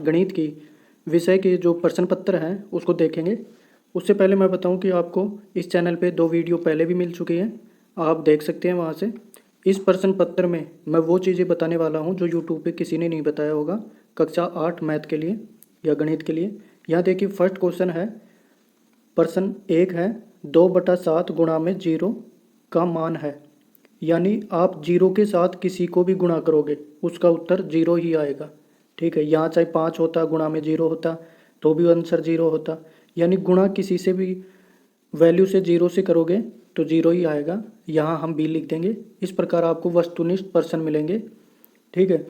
गणित की विषय के जो प्रश्न पत्र हैं उसको देखेंगे। उससे पहले मैं बताऊं कि आपको इस चैनल पे 2 वीडियो पहले भी मिल चुकी हैं, आप देख सकते हैं वहां से। इस प्रश्न पत्र में मैं वो चीज़ें बताने वाला हूं जो यूट्यूब पे किसी ने नहीं बताया होगा, कक्षा 8 मैथ के लिए या गणित के लिए। यहाँ देखिए फर्स्ट क्वेश्चन है, प्रश्न 1 है 2/7 गुणा में 0 का मान है। यानी आप 0 के साथ किसी को भी गुणा करोगे उसका उत्तर 0 ही आएगा। ठीक है, यहाँ चाहे 5 होता गुणा में 0 होता तो भी आंसर 0 होता। यानी गुणा किसी से भी वैल्यू से 0 से करोगे तो 0 ही आएगा। यहाँ हम बी लिख देंगे। इस प्रकार आपको वस्तुनिष्ठ प्रश्न मिलेंगे। ठीक है,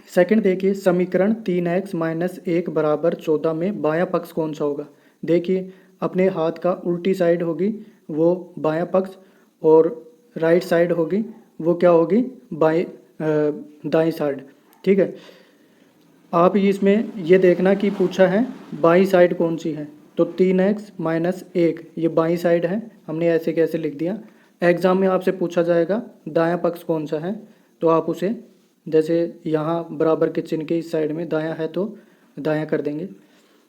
सेकंड देखिए, समीकरण 3x - 1 = 14 में बायां पक्ष कौन सा होगा। देखिए अपने हाथ का उल्टी साइड होगी वो बायां पक्ष, और राइट साइड होगी वो क्या होगी, दाएं साइड। ठीक है, आप इसमें ये देखना कि पूछा है बाईं साइड कौन सी है, तो 3x - 1 ये बाईं साइड है, हमने ऐसे कैसे लिख दिया। एग्जाम में आपसे पूछा जाएगा दायां पक्ष कौन सा है, तो आप उसे जैसे यहाँ बराबर के चिन्ह के इस साइड में दायां है तो दायां कर देंगे।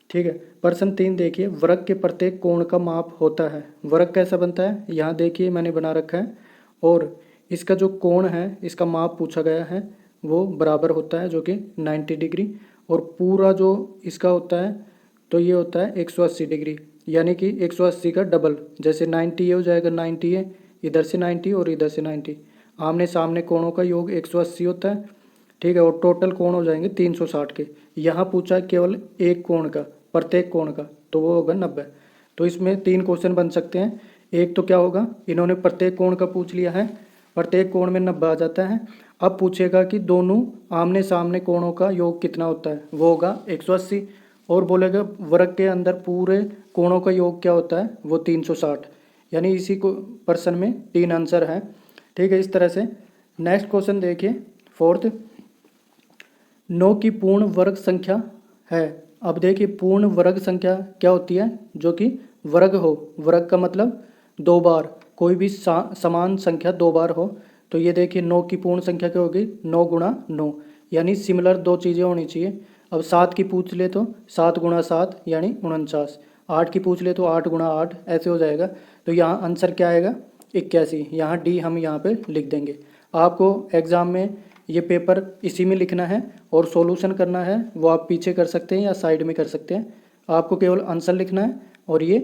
ठीक है, प्रश्न 3 देखिए, वर्ग के प्रत्येक कोण का माप होता है। वर्ग कैसा बनता है, यहाँ देखिए मैंने बना रखा है, और इसका जो कोण है इसका माप पूछा गया है वो बराबर होता है जो कि 90 डिग्री, और पूरा जो इसका होता है तो ये होता है 180 डिग्री। यानी कि 180 का डबल, जैसे 90 ये हो जाएगा, 90 है इधर से 90 और इधर से 90, आमने सामने कोणों का योग 180 होता है। ठीक है, और टोटल कोण हो जाएंगे 360 के। यहाँ पूछा है केवल एक कोण का, प्रत्येक कोण का, तो वो होगा 90। तो इसमें 3 क्वेश्चन बन सकते हैं। एक तो क्या होगा, इन्होंने प्रत्येक कोण का पूछ लिया है, प्रत्येक कोण में 90 आ जाता है। अब पूछेगा कि दोनों आमने सामने कोणों का योग कितना होता है, वो होगा 180, और बोलेगा वर्ग के अंदर पूरे कोणों का योग क्या होता है, वो 360। यानी इसी को प्रश्न में 3 आंसर हैं। ठीक है, इस तरह से। नेक्स्ट क्वेश्चन देखिए, फोर्थ, 9 की पूर्ण वर्ग संख्या है। अब देखिए पूर्ण वर्ग संख्या क्या होती है, जो कि वर्ग हो। वर्ग का मतलब 2 बार, कोई भी समान संख्या 2 बार हो। तो ये देखिए 9 की पूर्ण संख्या क्या होगी, 9 × 9, यानी सिमिलर 2 चीज़ें होनी चाहिए। अब 7 की पूछ ले तो 7 × 7 यानी 49, 8 की पूछ ले तो 8 × 8 ऐसे हो जाएगा। तो यहाँ आंसर क्या आएगा, 81। यहाँ डी हम यहाँ पे लिख देंगे। आपको एग्ज़ाम में ये पेपर इसी में लिखना है और सॉल्यूशन करना है, वो आप पीछे कर सकते हैं या साइड में कर सकते हैं। आपको केवल आंसर लिखना है और ये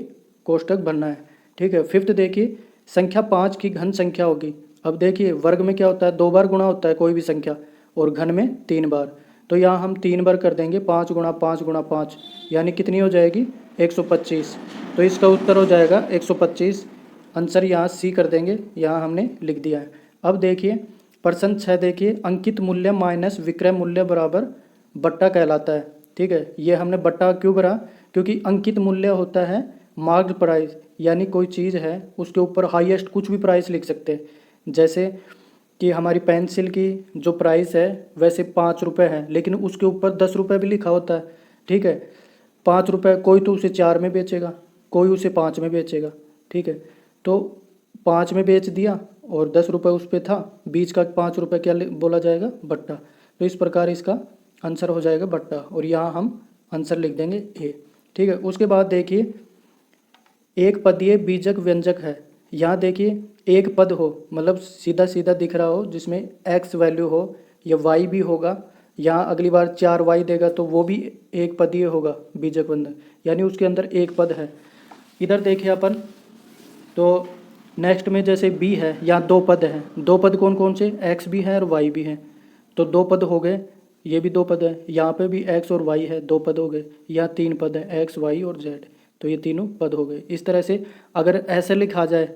कोष्टक भरना है। ठीक है, फिफ्थ देखिए, संख्या 5 की घन संख्या होगी। अब देखिए वर्ग में क्या होता है, 2 बार गुणा होता है कोई भी संख्या, और घन में 3 बार। तो यहाँ हम 3 बार कर देंगे, 5 × 5 × 5, यानी कितनी हो जाएगी, 125। तो इसका उत्तर हो जाएगा 125। आंसर यहाँ सी कर देंगे, यहाँ हमने लिख दिया है। अब देखिए प्रश्न 6 देखिए, अंकित मूल्य माइनस विक्रय मूल्य बराबर बट्टा कहलाता है। ठीक है, ये हमने बट्टा क्यों भरा, क्योंकि अंकित मूल्य होता है मार्क्ड प्राइस, यानी कोई चीज़ है उसके ऊपर हाईएस्ट कुछ भी प्राइस लिख सकते हैं। जैसे कि हमारी पेंसिल की जो प्राइस है वैसे 5 रुपये है, लेकिन उसके ऊपर 10 रुपये भी लिखा होता है। ठीक है, 5 रुपये, कोई तो उसे 4 में बेचेगा, कोई उसे 5 में बेचेगा। ठीक है, तो 5 में बेच दिया और 10 रुपये उस पर था, बीच का 5 रुपये क्या बोला जाएगा, बट्टा। तो इस प्रकार इसका आंसर हो जाएगा बट्टा, और यहाँ हम आंसर लिख देंगे ए। ठीक है, उसके बाद देखिए एक पदीय बीजक व्यंजक है। यहाँ देखिए एक पद हो, मतलब सीधा सीधा दिख रहा हो, जिसमें एक्स वैल्यू हो या वाई भी होगा। यहाँ अगली बार 4y देगा तो वो भी एक पदीय होगा बीजक व्यंजक, यानी उसके अंदर एक पद है। इधर देखिए अपन, तो नेक्स्ट में जैसे बी है, यहाँ 2 पद हैं। 2 पद कौन कौन से, एक्स भी है और वाई भी है, तो 2 पद हो गए। ये भी 2 पद है, यहाँ पे भी एक्स और वाई है, 2 पद हो गए। यहाँ 3 पद है, एक्स वाई और जेड, तो ये तीनों पद हो गए। इस तरह से अगर ऐसे लिखा जाए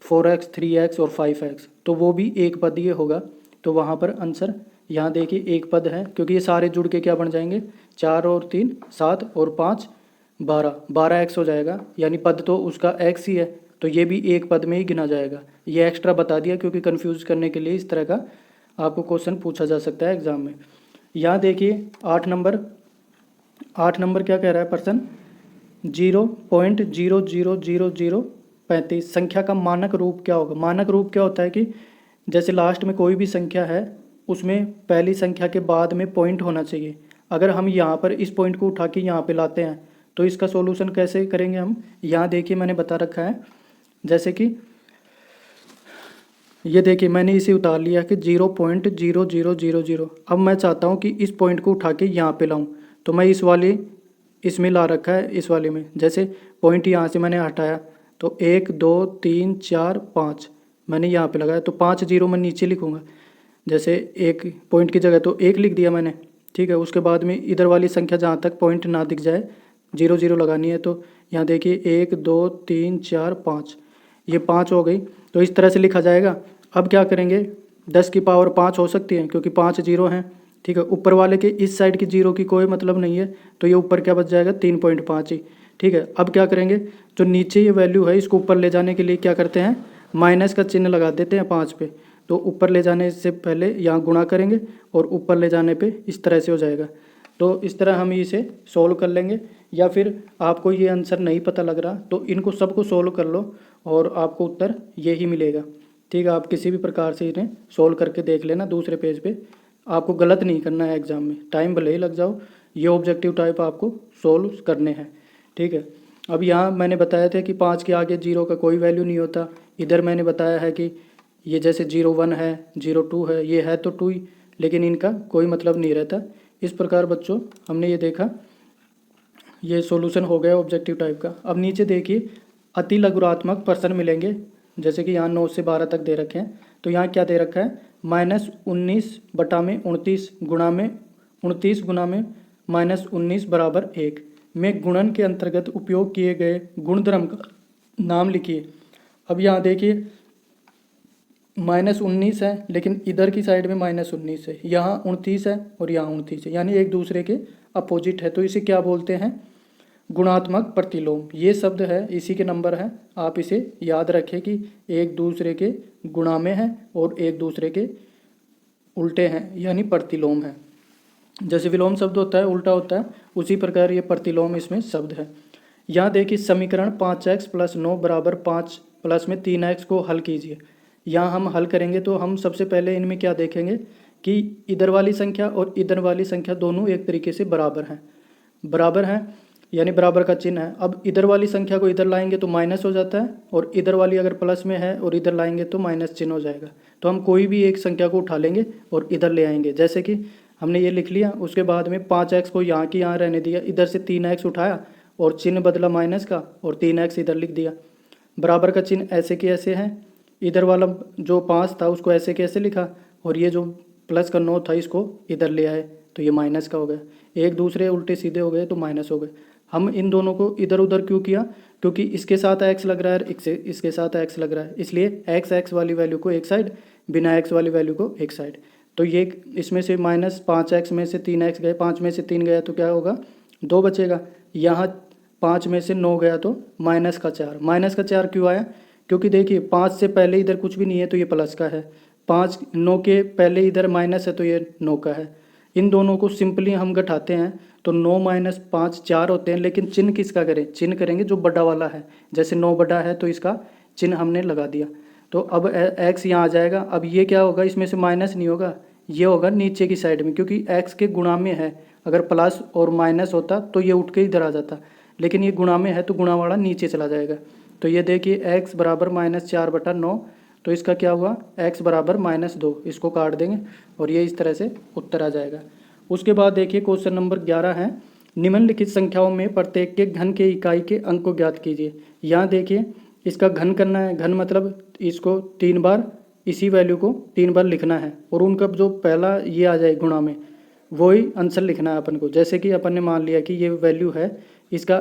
4x 3x और 5x, तो वो भी एक पदीय होगा। तो वहाँ पर आंसर यहाँ देखिए एक पद है, क्योंकि ये सारे जुड़ के क्या बन जाएंगे, 4 और 3 7 और 5 12, 12x हो जाएगा। यानी पद तो उसका x ही है, तो ये भी एक पद में ही गिना जाएगा। ये एक्स्ट्रा बता दिया क्योंकि कंफ्यूज करने के लिए इस तरह का आपको क्वेश्चन पूछा जा सकता है एग्जाम में। यहाँ देखिए 8 नंबर क्या कह रहा है प्रश्न, 0.000035 संख्या का मानक रूप क्या होगा। मानक रूप क्या होता है कि जैसे लास्ट में कोई भी संख्या है उसमें पहली संख्या के बाद में पॉइंट होना चाहिए। अगर हम यहाँ पर इस पॉइंट को उठा के यहाँ पे लाते हैं तो इसका सॉल्यूशन कैसे करेंगे हम, यहाँ देखिए मैंने बता रखा है, जैसे कि ये देखिए मैंने इसे उतार लिया कि 0.0000। अब मैं चाहता हूँ कि इस पॉइंट को उठा के यहाँ पे लाऊं, तो मैं इसमें ला रखा है, इस वाले में। जैसे पॉइंट यहाँ से मैंने हटाया तो 1 2 3 4 5 मैंने यहाँ पे लगाया, तो 5 0 मैं नीचे लिखूँगा। जैसे एक पॉइंट की जगह तो 1 लिख दिया मैंने, ठीक है। उसके बाद में इधर वाली संख्या जहाँ तक पॉइंट ना दिख जाए 0 0 लगानी है। तो यहाँ देखिए 1 2 3 4 5, ये 5 हो गई। तो इस तरह से लिखा जाएगा। अब क्या करेंगे, 10 की पावर 5 हो सकती है क्योंकि 5 0 हैं, ठीक है। ऊपर वाले के इस साइड की 0 की कोई मतलब नहीं है, तो ये ऊपर क्या बच जाएगा 3.5 ही, ठीक है। अब क्या करेंगे, जो नीचे ये वैल्यू है इसको ऊपर ले जाने के लिए क्या करते हैं, माइनस का चिन्ह लगा देते हैं 5 पे। तो ऊपर ले जाने से पहले यहाँ गुणा करेंगे और ऊपर ले जाने पे इस तरह से हो जाएगा। तो इस तरह हम इसे सोल्व कर लेंगे। या फिर आपको ये आंसर नहीं पता लग रहा तो इनको सबको सोल्व कर लो और आपको उत्तर यही मिलेगा, ठीक है। आप किसी भी प्रकार से इन्हें सोल्व करके देख लेना दूसरे पेज पे। आपको गलत नहीं करना है एग्ज़ाम में, टाइम भले ही लग जाओ, ये ऑब्जेक्टिव टाइप आपको सोल्व करने हैं, ठीक है। अब यहाँ मैंने बताया था कि 5 के आगे 0 का कोई वैल्यू नहीं होता। इधर मैंने बताया है कि ये जैसे 0 1 है 0 2 है, ये है तो 2 ही, लेकिन इनका कोई मतलब नहीं रहता। इस प्रकार बच्चों हमने ये देखा, ये सॉल्यूशन हो गया ऑब्जेक्टिव टाइप का। अब नीचे देखिए अति लघुरात्मक प्रश्न मिलेंगे, जैसे कि यहाँ 9 से 12 तक दे रखे हैं। तो यहाँ क्या दे रखा है, -19/29 गुणा में 29 गुणा में -19 बराबर 1 में गुणन के अंतर्गत उपयोग किए गए गुणधर्म का नाम लिखिए। अब यहाँ देखिए -19 है, लेकिन इधर की साइड में -19 है, यहाँ 29 है और यहाँ 29 है, यानी एक दूसरे के अपोजिट है। तो इसे क्या बोलते हैं, गुणात्मक प्रतिलोम। ये शब्द है, इसी के नंबर है। आप इसे याद रखें कि एक दूसरे के गुणा में है और एक दूसरे के उल्टे हैं, यानी प्रतिलोम है। जैसे विलोम शब्द होता है उल्टा होता है, उसी प्रकार ये प्रतिलोम इसमें शब्द है। यहाँ देखिए समीकरण 5x + 9 = 5 प्लस में 3x को हल कीजिए। यहाँ हम हल करेंगे तो हम सबसे पहले इनमें क्या देखेंगे कि इधर वाली संख्या और इधर वाली संख्या दोनों एक तरीके से बराबर हैं, यानी बराबर का चिन्ह है। अब इधर वाली संख्या को इधर लाएंगे तो माइनस हो जाता है, और इधर वाली अगर प्लस में है और इधर लाएंगे तो माइनस चिन्ह हो जाएगा। तो हम कोई भी एक संख्या को उठा लेंगे और इधर ले आएंगे। जैसे कि हमने ये लिख लिया, उसके बाद में 5x को यहाँ की यहाँ रहने दिया, इधर से 3x उठाया और चिन्ह बदला माइनस का और 3x इधर लिख दिया। बराबर का चिन्ह ऐसे के ऐसे है, इधर वाला जो 5 था उसको ऐसे कैसे लिखा, और ये जो प्लस का 9 था इसको इधर ले आए तो ये माइनस का हो गया। एक दूसरे उल्टे सीधे हो गए तो माइनस हो गए। हम इन दोनों को इधर उधर क्यों किया, क्योंकि इसके साथ x लग रहा है और इसके साथ x लग रहा है, इसलिए x वाली वैल्यू को एक साइड, बिना x वाली वैल्यू को एक साइड। तो ये इसमें से -5x में से 3x गए, 5 में से 3 गया तो क्या होगा, 2 बचेगा। यहाँ 5 में से 9 गया तो -4। -4 क्यों आया, क्योंकि देखिए 5 से पहले इधर कुछ भी नहीं है तो ये प्लस का है, 5 9 के पहले इधर माइनस है तो ये 9 का है। इन दोनों को सिंपली हम घटाते हैं तो 9 - 5 4 होते हैं, लेकिन चिन्ह किसका करें, चिन्ह करेंगे जो बड़ा वाला है। जैसे 9 बड़ा है तो इसका चिन्ह हमने लगा दिया। तो अब x यहाँ आ जाएगा। अब ये क्या होगा, इसमें से माइनस नहीं होगा, ये होगा नीचे की साइड में, क्योंकि x के गुणा में है। अगर प्लस और माइनस होता तो ये उठ के इधर आ जाता, लेकिन ये गुणा में है तो गुणा वाला नीचे चला जाएगा। तो ये देखिए x बराबर -4/9, तो इसका क्या हुआ, x बराबर -2, इसको काट देंगे और ये इस तरह से उत्तर आ जाएगा। उसके बाद देखिए क्वेश्चन नंबर 11 है, निम्नलिखित संख्याओं में प्रत्येक के घन के इकाई के अंक को ज्ञात कीजिए। यहाँ देखिए इसका घन करना है, घन मतलब इसको 3 बार, इसी वैल्यू को 3 बार लिखना है, और उनका जो पहला ये आ जाए गुणा में वही आंसर लिखना है अपन को। जैसे कि अपन ने मान लिया कि ये वैल्यू है, इसका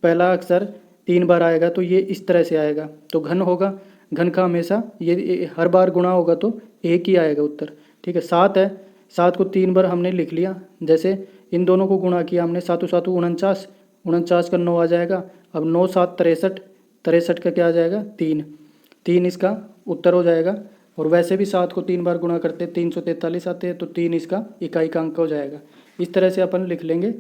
पहला अक्षर 3 बार आएगा तो ये इस तरह से आएगा, तो घन होगा। घन का हमेशा ये हर बार गुणा होगा तो एक ही आएगा उत्तर, ठीक है। 7 है, 7 को 3 बार हमने लिख लिया, जैसे इन दोनों को गुणा किया हमने, 7 7 49, 49 का 9 आ जाएगा। अब 9 7 63, 63 का क्या आ जाएगा, 3 इसका उत्तर हो जाएगा। और वैसे भी 7 को 3 बार गुणा करते 343 आते हैं, तो 3 इसका इकाई का अंक हो जाएगा। इस तरह से अपन लिख लेंगे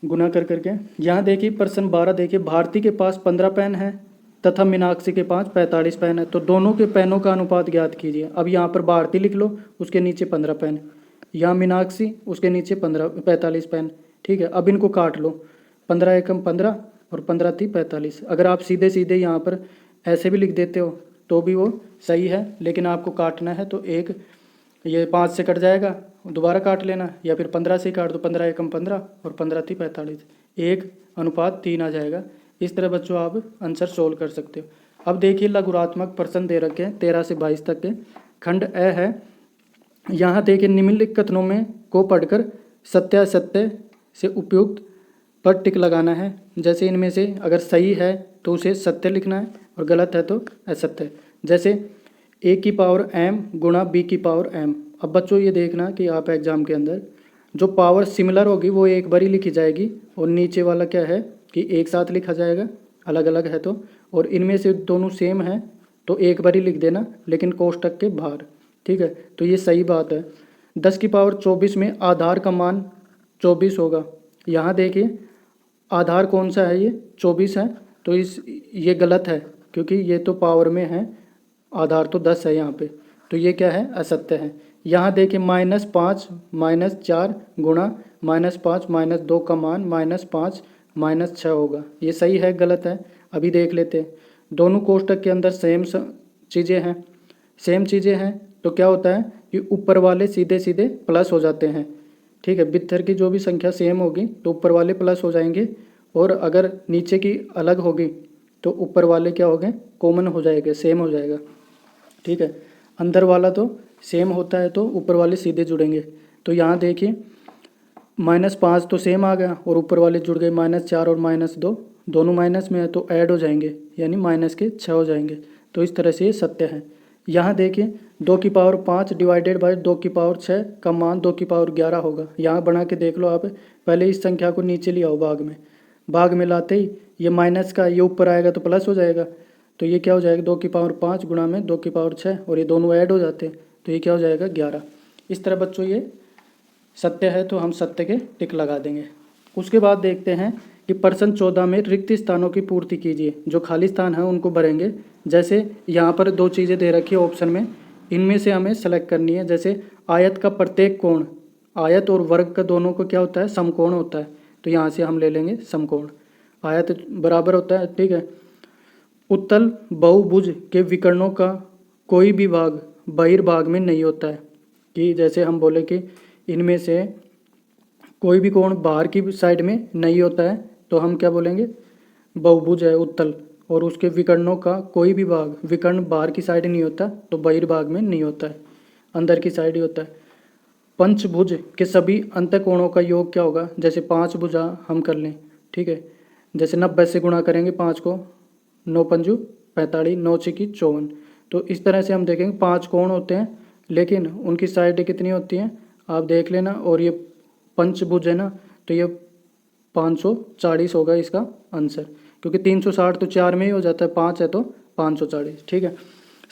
गुना कर करके। यहाँ देखिए प्रश्न 12 देखिए, भारती के पास 15 पेन है तथा मीनाक्षी के पास 45 पेन है, तो दोनों के पेनों का अनुपात ज्ञात कीजिए। अब यहाँ पर भारती लिख लो, उसके नीचे 15 पेन, यहाँ मीनाक्षी, उसके नीचे 45 पेन। ठीक है, अब इनको काट लो, 15 एकम 15 और 15 × 45। अगर आप सीधे सीधे यहाँ पर ऐसे भी लिख देते हो तो भी वो सही है, लेकिन आपको काटना है तो एक ये 5 से कट जाएगा, दोबारा काट लेना, या फिर 15 से काट दो, 15 एकम 15 और 15 × 45, 1:3 आ जाएगा। इस तरह बच्चों आप आंसर सोल्व कर सकते हो। अब देखिए लघुरात्मक प्रश्न दे रखे हैं 13 से 22 तक के। खंड ए है, यहाँ देखिए निम्नलिखित कथनों में को पढ़कर सत्यासत्य से उपयुक्त पर टिक लगाना है। जैसे इनमें से अगर सही है तो उसे सत्य लिखना है और गलत है तो असत्य। जैसे a⁴m गुणा b⁴m। अब बच्चों ये देखना कि आप एग्जाम के अंदर जो पावर सिमिलर होगी वो एक बार ही लिखी जाएगी, और नीचे वाला क्या है कि एक साथ लिखा जाएगा, अलग अलग है तो। और इनमें से दोनों सेम है तो एक बार ही लिख देना, लेकिन कोष्टक के बाहर। ठीक है, तो ये सही बात है। 10⁻24 में आधार का मान 24 होगा। यहाँ देखिए आधार कौन सा है, ये 24 है, तो ये गलत है क्योंकि ये तो पावर में है, आधार तो 10 है यहाँ पे, तो ये क्या है, असत्य है। यहाँ देखिए -5 -4 गुणा -5 -2 का मान -5 -6 होगा। ये सही है गलत है, अभी देख लेते हैं। दोनों कोष्टक के अंदर सेम चीज़ें हैं तो क्या होता है कि ऊपर वाले सीधे सीधे प्लस हो जाते हैं। ठीक है, बित्थर की जो भी संख्या सेम होगी तो ऊपर वाले प्लस हो जाएंगे, और अगर नीचे की अलग होगी तो ऊपर वाले क्या हो गए, कॉमन हो जाएंगे, सेम हो जाएगा। ठीक है, अंदर वाला तो सेम होता है तो ऊपर वाले सीधे जुड़ेंगे। तो यहाँ देखिए -5 तो सेम आ गया और ऊपर वाले जुड़ गए, -4 और -2 दोनों माइनस में है तो ऐड हो जाएंगे, यानी -6 हो जाएंगे। तो इस तरह से ये सत्य है। यहाँ देखिए 2⁵ डिवाइडेड बाय 2⁵ का मान 2⁵11 होगा। यहाँ बना के देख लो आप, पहले इस संख्या को नीचे ले आओ भाग में लाते ही ये माइनस का ये ऊपर आएगा तो प्लस हो जाएगा, तो ये क्या हो जाएगा 2⁵5 गुणा में 2⁵6, और ये दोनों ऐड हो जाते हैं तो ये क्या हो जाएगा 11। इस तरह बच्चों ये सत्य है तो हम सत्य के टिक लगा देंगे। उसके बाद देखते हैं कि प्रश्न 14 में रिक्त स्थानों की पूर्ति कीजिए। जो खाली स्थान है उनको भरेंगे। जैसे यहाँ पर 2 चीज़ें दे रखी है ऑप्शन में, इनमें से हमें सेलेक्ट करनी है। जैसे आयत का प्रत्येक कोण, आयत और वर्ग का दोनों को क्या होता है, समकोण होता है, तो यहाँ से हम ले लेंगे समकोण। आयत बराबर होता है, ठीक है। उत्तल बहुभुज के विकर्णों का कोई भी भाग बहिर्भाग में नहीं होता है, कि जैसे हम बोले कि इनमें से कोई भी कोण बाहर की साइड में नहीं होता है तो हम क्या बोलेंगे, बहुभुज है उत्तल, और उसके विकर्णों का कोई भी भाग, विकर्ण बाहर की साइड नहीं होता तो बहिर्भाग में नहीं होता है, अंदर की साइड ही होता है। पंचभुज के सभी अंतःकोणों का योग क्या होगा, जैसे 5 भुजा हम कर लें, ठीक है। जैसे 90 से गुणा करेंगे 5 को, 9 पंजू 45, 9 छक्की 54। तो इस तरह से हम देखेंगे 5 कोण होते हैं लेकिन उनकी साइड कितनी होती हैं आप देख लेना। और ये पंचभुज है ना, तो ये 540 होगा इसका आंसर, क्योंकि 360 तो 4 में ही हो जाता है, 5 है तो 540, ठीक है।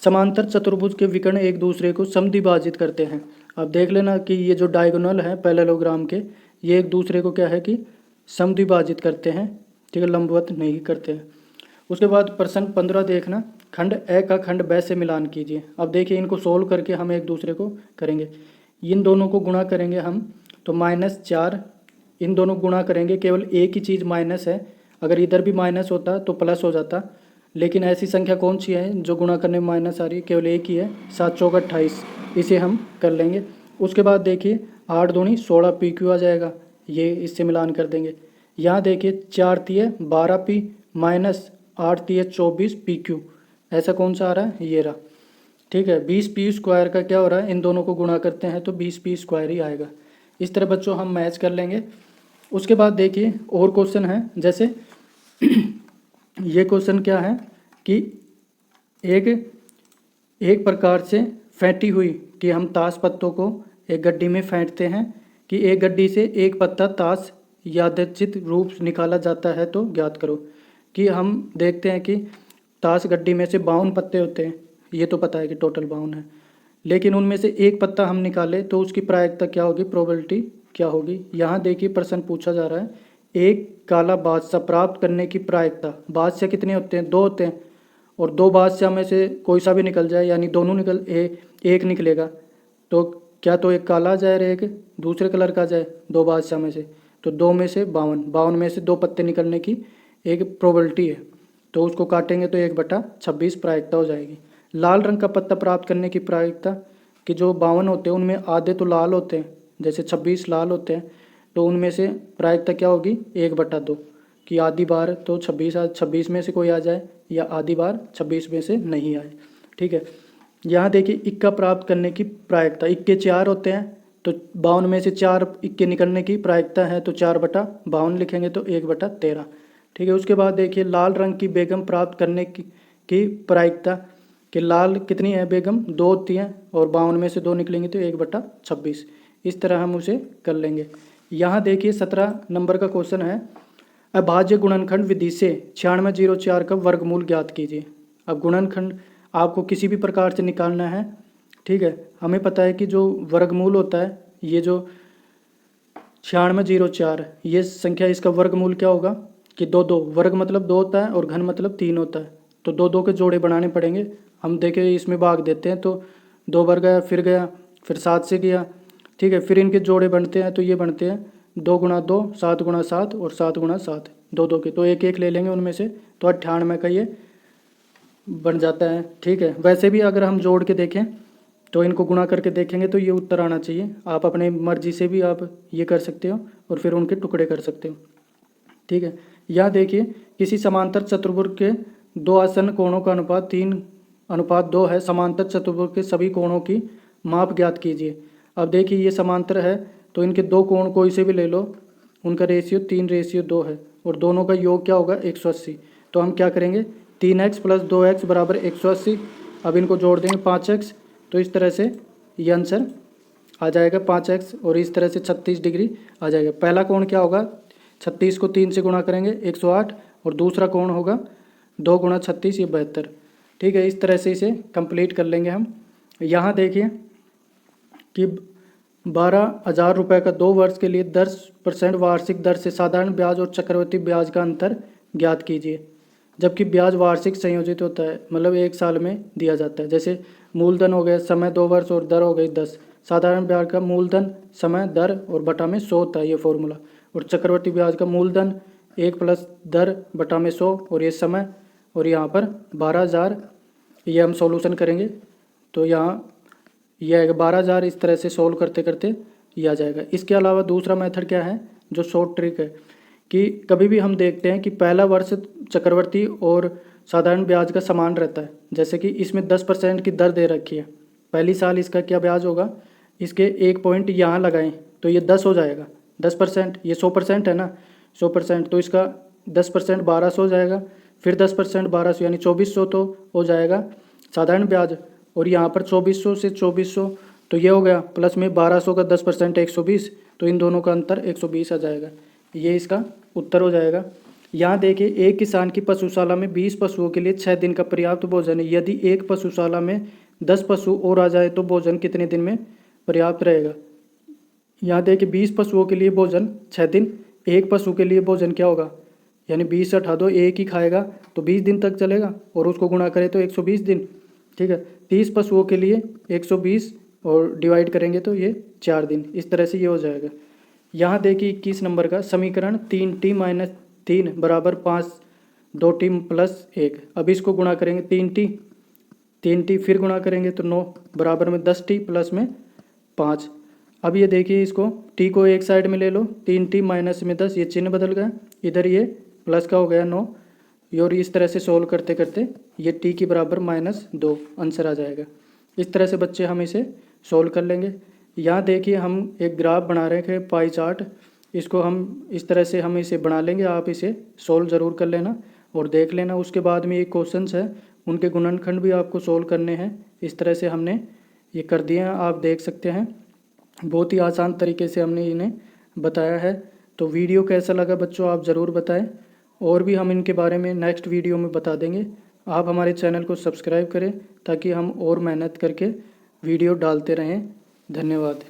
समांतर चतुर्भुज के विकर्ण एक दूसरे को समद्विभाजित करते हैं। आप देख लेना कि ये जो डायगोनल है पैरेललोग्राम के, ये एक दूसरे को क्या है कि समद्विभाजित करते हैं, ठीक है, लंबवत नहीं करते हैं। उसके बाद प्रश्न 15 देखना, खंड ए का खंड ब से मिलान कीजिए। अब देखिए इनको सोल्व करके हम एक दूसरे को करेंगे। इन दोनों को गुणा करेंगे हम तो -4, इन दोनों को गुणा करेंगे, केवल एक ही चीज़ माइनस है, अगर इधर भी माइनस होता तो प्लस हो जाता, लेकिन ऐसी संख्या कौन सी है जो गुणा करने में माइनस आ रही है, केवल एक ही है, 7 चौक 28, इसे हम कर लेंगे। उसके बाद देखिए 8 दूनी 16 PQ आ जाएगा, ये इससे मिलान कर देंगे। यहाँ देखिए 4 तिये 12 P माइनस 8 तिये 24 PQ, ऐसा कौन सा आ रहा है, ये रहा, ठीक है। 20 P स्क्वायर का क्या हो रहा है, इन दोनों को गुणा करते हैं तो 20 P स्क्वायर ही आएगा। इस तरह बच्चों हम मैच कर लेंगे। उसके बाद देखिए और क्वेश्चन है, जैसे ये क्वेश्चन क्या है कि एक प्रकार से फेंटी हुई, कि हम ताश पत्तों को एक गड्डी में फेंटते हैं, कि एक गड्डी से एक पत्ता ताश यादृच्छिक रूप से निकाला जाता है तो ज्ञात करो। कि हम देखते हैं कि ताश गड्डी में से 52 पत्ते होते हैं, ये तो पता है कि टोटल 52 है, लेकिन उनमें से एक पत्ता हम निकाले तो उसकी प्रायिकता क्या होगी, प्रोबेबिलिटी क्या होगी। यहाँ देखिए प्रश्न पूछा जा रहा है, एक काला बादशाह प्राप्त करने की प्रायिकता, बादशाह कितने होते हैं, 2 होते हैं, और 2 बादशाह में से कोई सा भी निकल जाए, यानी दोनों एक निकलेगा, तो क्या तो एक काला आ जाए और एक दूसरे कलर का आ जाए, दो बादशाह में से, तो 2 में से 52, 52 में से 2 पत्ते निकलने की एक प्रोबेबिलिटी है, तो उसको काटेंगे तो 1/26 प्रायिकता हो जाएगी। लाल रंग का पत्ता प्राप्त करने की प्रायिकता कि जो 52 होते हैं उनमें आधे तो लाल होते हैं, जैसे 26 लाल होते हैं, तो उनमें से प्रायिकता क्या होगी 1/2 कि आधी बार तो 26 में से कोई आ जाए या आधी बार 26 में से नहीं आए। ठीक है, यहाँ देखिए इक्का प्राप्त करने की प्रायिकता, इक्के 4 होते हैं तो 52 में से 4 इक्के निकलने की प्रायिकता है, तो 4/52 लिखेंगे तो 1/13। ठीक है, उसके बाद देखिए लाल रंग की बेगम प्राप्त करने की प्रायिकता कि लाल कितनी है बेगम 2 होती हैं और 52 में से 2 निकलेंगे तो 1/26। इस तरह हम उसे कर लेंगे। यहाँ देखिए 17 नंबर का क्वेश्चन है, अभाज्य गुणनखंड विधि से 9604 का वर्गमूल ज्ञात कीजिए। अब गुणनखंड आपको किसी भी प्रकार से निकालना है। ठीक है, हमें पता है कि जो वर्गमूल होता है, ये जो 9604 ये संख्या, इसका वर्गमूल क्या होगा कि 2 वर्ग मतलब 2 होता है और घन मतलब 3 होता है, तो 2 के जोड़े बनाने पड़ेंगे। हम देखें इसमें भाग देते हैं तो 2 बार गया, फिर 7 से गया। ठीक है, फिर इनके जोड़े बनते हैं तो ये बनते हैं 2 × 2 7 × 7 और 7 × 7 2 के, तो एक ले लेंगे उनमें से, तो 98 का ये बन जाता है। ठीक है, वैसे भी अगर हम जोड़ के देखें तो इनको गुणा करके देखेंगे तो ये उत्तर आना चाहिए। आप अपने मर्जी से भी आप ये कर सकते हो और फिर उनके टुकड़े कर सकते हो। ठीक है, यहाँ देखिए किसी समांतर चतुर्भुज के 2 आसन्न कोणों का अनुपात 3:2 है। समांतर चतुर्भुज के सभी कोणों की माप ज्ञात कीजिए। अब देखिए ये समांतर है तो इनके 2 कोण कोई से भी ले लो, उनका रेशियो 3:2 है और दोनों का योग क्या होगा 180। तो हम क्या करेंगे 3x + 2x = 180। अब इनको जोड़ देंगे 5x, तो इस तरह से ये आंसर आ जाएगा 5x और इस तरह से 36 डिग्री आ जाएगा। पहला कोण क्या होगा 36 को 3 से गुणा करेंगे 108 और दूसरा कोण होगा 2 × 36 ये 72। ठीक है, इस तरह से इसे कंप्लीट कर लेंगे हम। यहाँ देखिए कि 12,000 रुपये का 2 वर्ष के लिए 10% वार्षिक दर से साधारण ब्याज और चक्रवृद्धि ब्याज का अंतर ज्ञात कीजिए। जबकि ब्याज वार्षिक संयोजित होता है, मतलब 1 साल में दिया जाता है। जैसे मूलधन हो गया, समय 2 वर्ष और दर हो गई 10। साधारण ब्याज का मूलधन, समय, दर और बटा में 100 होता है ये फॉर्मूला। और चक्रवृद्धि ब्याज का मूलधन 1 + दर बटा में 100 और ये समय, और यहाँ पर 12,000। ये हम सॉल्यूशन करेंगे तो यहाँ ये आएगा 12,000। इस तरह से सोल्व करते करते ये आ जाएगा। इसके अलावा दूसरा मेथड क्या है जो शॉर्ट ट्रिक है कि कभी भी हम देखते हैं कि पहला वर्ष चक्रवृद्धि और साधारण ब्याज का समान रहता है। जैसे कि इसमें 10% की दर दे रखी है, पहली साल इसका क्या ब्याज होगा, इसके 1 पॉइंट यहाँ लगाएं तो ये 10 हो जाएगा। 10% ये 100% है ना, 100%, तो इसका 10% 1200 हो जाएगा। फिर 10% 1200 यानी 2400 तो हो जाएगा साधारण ब्याज। और यहाँ पर 2400 से 2400 तो ये हो गया, प्लस में 1200 का 10% 120, तो इन दोनों का अंतर 120 आ जाएगा। ये इसका उत्तर हो जाएगा। यहाँ देखिए एक किसान की पशुशाला में 20 पशुओं के लिए 6 दिन का पर्याप्त भोजन है। यदि एक पशुशाला में 10 पशु और आ जाए तो भोजन कितने दिन में पर्याप्त रहेगा। यहाँ देखिए 20 पशुओं के लिए भोजन 6 दिन, एक पशु के लिए भोजन क्या होगा, यानी 20 से हटा दो, एक ही खाएगा तो 20 दिन तक चलेगा और उसको गुणा करें तो 120 दिन। ठीक है, 30 पशुओं के लिए 120 और डिवाइड करेंगे तो ये 4 दिन। इस तरह से ये हो जाएगा। यहाँ देखिए 21 नंबर का समीकरण 3t - 3 = 5, 2t + 1। अब इसको गुणा करेंगे 3t फिर गुणा करेंगे तो 9 बराबर में 10t प्लस में 5। अब ये देखिए इसको t को एक साइड में ले लो, 3t माइनस में 10, ये चिन्ह बदल गया, इधर ये प्लस का हो गया 9। और इस तरह से सोल्व करते करते ये t के बराबर -2 आंसर आ जाएगा। इस तरह से बच्चे हम इसे सोल्व कर लेंगे। यहाँ देखिए हम एक ग्राफ बना रहे हैं पाई चार्ट, इसको हम इस तरह से हम इसे बना लेंगे। आप इसे सोल्व ज़रूर कर लेना और देख लेना। उसके बाद में ये क्वेश्चंस है उनके गुणनखंड भी आपको सोल्व करने हैं। इस तरह से हमने ये कर दिए हैं, आप देख सकते हैं। बहुत ही आसान तरीके से हमने इन्हें बताया है। तो वीडियो कैसा लगा बच्चों आप ज़रूर बताएं, और भी हम इनके बारे में नेक्स्ट वीडियो में बता देंगे। आप हमारे चैनल को सब्सक्राइब करें ताकि हम और मेहनत करके वीडियो डालते रहें। धन्यवाद।